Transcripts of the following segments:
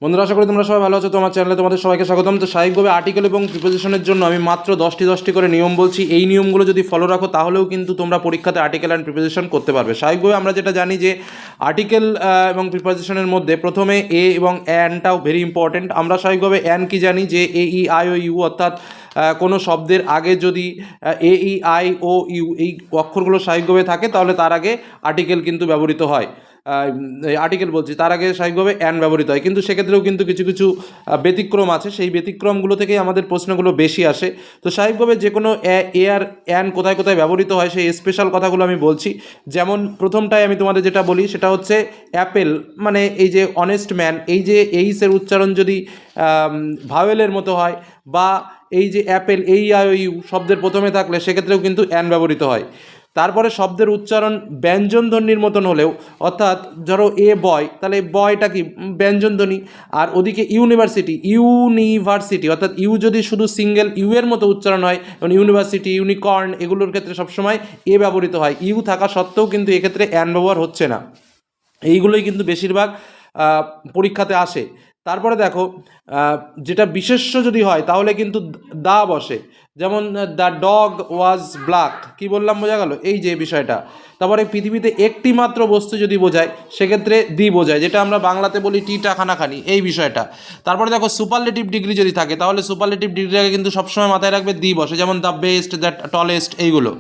বন্ধুরা, আশা করি তোমরা সবাই ভালো আছো। তোমার চ্যানেলে তোমাদের সবাইকে স্বাগতম। তো স্বাভাবিকভাবে আর্টিকেল এবং প্রিপোজিশনের জন্য আমি মাত্র 10টি করে নিয়ম বলছি। এই নিয়মগুলো যদি ফলো রাখো তাহলেও কিন্তু তোমরা পরীক্ষাতে আর্টিকেল অ্যান্ড প্রিপোজিশন করতে পারবে। স্বাভাবিকভাবে আমরা যেটা জানি যে আর্টিকেল এবং প্রিপোজিশনের মধ্যে প্রথমে এ এবং অ্যানটাও ভেরি ইম্পর্টেন্ট। আমরা স্বাভাবিকভাবে অ্যান কি জানি যে এ ই আই ও ইউ, অর্থাৎ কোনো শব্দের আগে যদি এ ই আই ও ইউ এই অক্ষরগুলো স্বাভাবিকভাবে থাকে তাহলে তার আগে আর্টিকেল কিন্তু ব্যবহৃত হয়। আর্টিকেল বলছি, তার আগে স্বাভাবিকভাবে অ্যান ব্যবহৃত হয়, কিন্তু সেক্ষেত্রেও কিন্তু কিছু কিছু ব্যতিক্রম আছে। সেই ব্যতিক্রমগুলো থেকেই আমাদের প্রশ্নগুলো বেশি আসে। তো স্বাভাবিকভাবে যে কোনো এ আর অ্যান কোথায় কোথায় ব্যবহৃত হয় সেই স্পেশাল কথাগুলো আমি বলছি। যেমন প্রথমটাই আমি তোমাদের যেটা বলি সেটা হচ্ছে অ্যাপেল, মানে এই যে অনেস্ট ম্যান, এই যে এইসের উচ্চারণ যদি ভাওয়েলের মতো হয়, বা এই যে অ্যাপেল এই আই ও ইউ শব্দের প্রথমে থাকলে সেক্ষেত্রেও কিন্তু অ্যান ব্যবহৃত হয়। তারপরে শব্দের উচ্চারণ ব্যঞ্জনধ্বনির মতন হলেও, অর্থাৎ ধরো এ বয়, তাহলে বয়টা কি ব্যঞ্জনধ্বনি। আর ওদিকে ইউনিভার্সিটি অর্থাৎ ইউ যদি শুধু সিঙ্গেল ইউ এর মতো উচ্চারণ হয়, যেমন ইউনিভার্সিটি, ইউনিকর্ন, এগুলোর ক্ষেত্রে সবসময় এ ব্যবহৃত হয়। ইউ থাকা সত্ত্বেও কিন্তু এক্ষেত্রে অ্যান ব্যবহার হচ্ছে না। এইগুলোই কিন্তু বেশিরভাগ পরীক্ষাতে আসে। তারপরে দেখো, যেটা বিশেষ্য যদি হয় তাহলে কিন্তু দা বসে। যেমন দ্য ডগ ওয়াজ ব্ল্যাক, কী বললাম, বোঝা গেল এই যে বিষয়টা। তারপরে পৃথিবীতে একটি মাত্র বস্তু যদি বোঝায় সেক্ষেত্রে দি বোঝায়, যেটা আমরা বাংলাতে বলি টিটা খানাখানি, এই বিষয়টা। তারপরে দেখো সুপারলেটিভ ডিগ্রি যদি থাকে তাহলে সুপারলেটিভ ডিগ্রি আগে কিন্তু সবসময় মাথায় রাখবে দি বসে, যেমন দ্য বেস্ট, দ্য টলেস্ট, এইগুলো।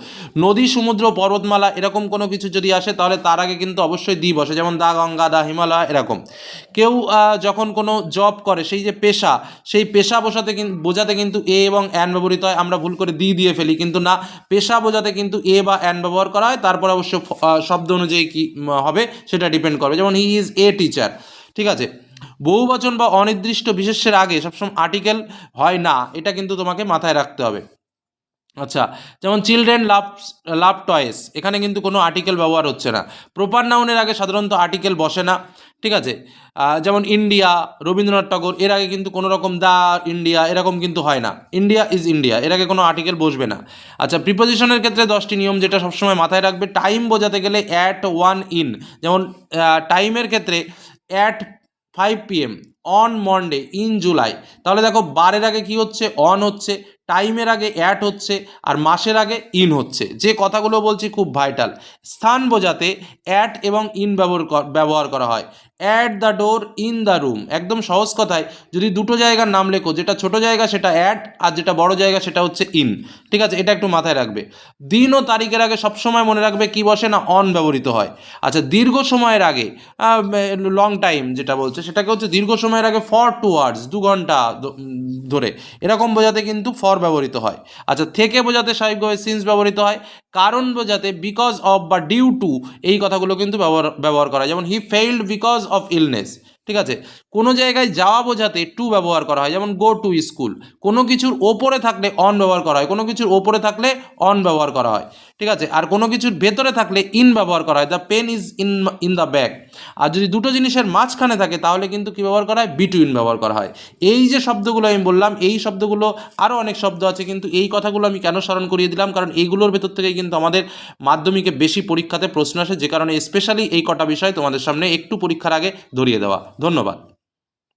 নদী, সমুদ্র, পর্বতমালা এরকম কোনো কিছু যদি আসে তাহলে তার আগে কিন্তু অবশ্যই দি বসে, যেমন দা গঙ্গা, দা হিমালয়, এরকম। কেউ যখন কোনো জব করে, সেই যে পেশা, সেই পেশা বোঝাতে কিন্তু এ এবং অ্যান ব্যবহৃত হয়। আমরা ভুল করে দি দিয়ে ফেলি, কিন্তু না, পেশা বোঝাতে কিন্তু এ বা অ্যান ব্যবহার করা হয়। তারপর অবশ্য শব্দ অনুযায়ী কী হবে সেটা ডিপেন্ড করবে, যেমন হি ইজ এ টিচার। ঠিক আছে। বহুবচন বা অনির্দিষ্ট বিশেষ্যের আগে সবসময় আর্টিকেল হয় না, এটা কিন্তু তোমাকে মাথায় রাখতে হবে। আচ্ছা, যেমন চিলড্রেন লাভ টয়েস, এখানে কিন্তু কোনো আর্টিকেল ব্যবহার হচ্ছে না। প্রপার নাউনের আগে সাধারণত আর্টিকেল বসে না। ঠিক আছে। যেমন ইন্ডিয়া, রবীন্দ্রনাথ ঠাকুর, এর আগে কিন্তু কোনো রকম দা ইন্ডিয়া এরকম কিন্তু হয় না। ইন্ডিয়া ইজ ইন্ডিয়া, এর আগে কোনো আর্টিকেল বসবে না। আচ্ছা, প্রিপোজিশনের ক্ষেত্রে 10টি নিয়ম যেটা সবসময় মাথায় রাখবে। টাইম বোঝাতে গেলে অ্যাট, ওয়ান, ইন। যেমন টাইমের ক্ষেত্রে at 5 PM, on Monday, in July. তাহলে দেখো বারের আগে কি হচ্ছে, অন হচ্ছে, টাইমের আগে অ্যাট হচ্ছে, আর মাসের আগে ইন হচ্ছে। যে কথাগুলো বলছি খুব ভাইটাল। স্থান বোঝাতে অ্যাট এবং ইন ব্যবহার করা হয়। At the door, in the room, একদম সহজ কথায় যদি দুটো জায়গার নাম লেখো, যেটা ছোট জায়গা সেটা অ্যাট, আর যেটা বড় জায়গা সেটা হচ্ছে ইন। ঠিক আছে, এটা একটু মাথায় রাখবে। দিন ও তারিখের আগে সবসময় মনে রাখবে কি বসে না, অন ব্যবহৃত হয়। আচ্ছা, দীর্ঘ সময়ের আগে, লং টাইম যেটা বলছে সেটাকে হচ্ছে দীর্ঘ সময়ের আগে ফর 2 hours, 2 ঘন্টা ধরে, এরকম বোঝাতে কিন্তু ফর ব্যবহৃত হয়। আচ্ছা, থেকে বোঝাতে স্বাভাবিকভাবে সিন্স ব্যবহৃত হয়। কারণ বোঝাতে বিকজ অফ বা ডিউ টু, এই কথাগুলো কিন্তু ব্যবহার করা হয়। যেমন হি ফেইল্ড বিকজ অফ ইলনেস। ঠিক আছে। কোনো জায়গায় যাওয়া বোঝাতে টু ব্যবহার করা হয়, যেমন গো টু স্কুল। কোনো কিছুর ওপরে থাকলে অন ব্যবহার করা হয়, কোনো কিছুর ওপরে থাকলে অন ব্যবহার করা হয়। ঠিক আছে। আর কোনো কিছুর ভেতরে থাকলে ইন ব্যবহার করা হয়, the pen is in the bag. আর যদি দুটো জিনিসের মাঝখানে থাকে তাহলে কিন্তু কী ব্যবহার করা হয়, বিটুইন ব্যবহার করা হয়। এই যে শব্দগুলো আমি বললাম, এই শব্দগুলো, আরও অনেক শব্দ আছে, কিন্তু এই কথাগুলো আমি কেন স্মরণ করিয়ে দিলাম, কারণ এইগুলোর ভেতর থেকেই কিন্তু আমাদের মাধ্যমিকে বেশি পরীক্ষাতে প্রশ্ন আসে, যে কারণে স্পেশালি এই কটা বিষয় তোমাদের সামনে একটু পরীক্ষার আগে ধরিয়ে দেওয়া। ধন্যবাদ।